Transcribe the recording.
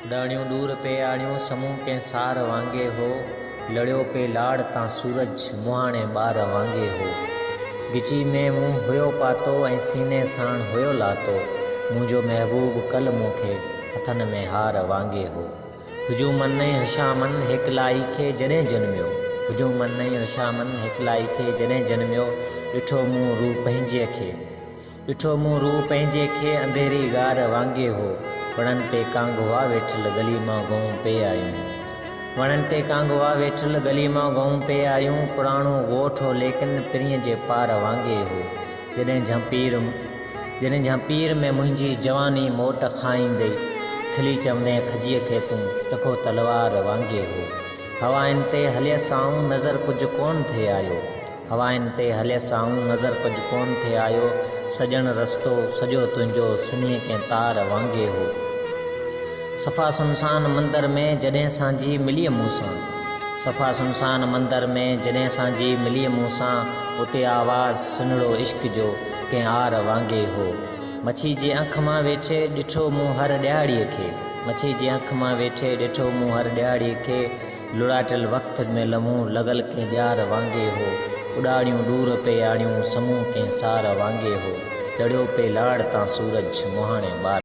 डाणियों दूर पे आणियों समूह के सार वांगे हो। लड़ियो पे लाड़ तां सूरज मुहाणे बार वांगे हो। गिची में मुँह हुयो पातो ऐं सीने साण हुयो लातो। मुझो महबूब कल मूंखे हथन में हार वांगे हो। हुजू मन हशामन हिकलाई खे जॾहिं जन्मियो। हुजू मन हशामन हिकलाई खे जॾहिं जन्मियो। ॾिठो मूं रू पंहिंजे खे। ॾिठो मूं रू पंहिंजे खे अंधेरी गार वांगे हो। वणन ते कांगवा वेठल गली मां गऊं पे आयूं। वणन ते कांगवा वेठल गली मां गऊं पे आयूं। पुराणो ॻोठ हो लेकिन पिरीअ जे पार वांगे हो। जॾहिं झांपीर में मुंहिंजी जवानी मोट खाईंदई। खिली चवंदे खजीअ खे तूं तखो तलवार वांगे हो। हवाइन ते हलिय साऊं नज़र कुझु कोन थे आयो। हवाइन ते हलिय साऊं नज़र कुझु कोन थे आयो। सजण रस्तो सॼो तुंहिंजो सनीअ के तार वांगे हो। सफ़ा सुनसान मंदर में जॾहिं सांझी मिली मूंसां। सफ़ा सुनसान मंदर में जॾहिं सांझी मिली मूंसां। उते आवाज़ सुनड़ो इश्क जो कंहिं आर वांगे हो। मच्छी जे अख मां वेठे ॾिठो मूं हर ॾियारीअ खे। मच्छी जे अख मां वेठे ॾिठो मूं हर ॾियारीअ खे। लुड़ाटियल वक़्त में लम्हो लॻल कंहिं ॾियार वांगे हो। उॾाड़ियूं दूर पे आणियूं समूह कंहिं सार वांगे हो। लड़ियो पे लाड़ तां सूरज मुहाणे बार।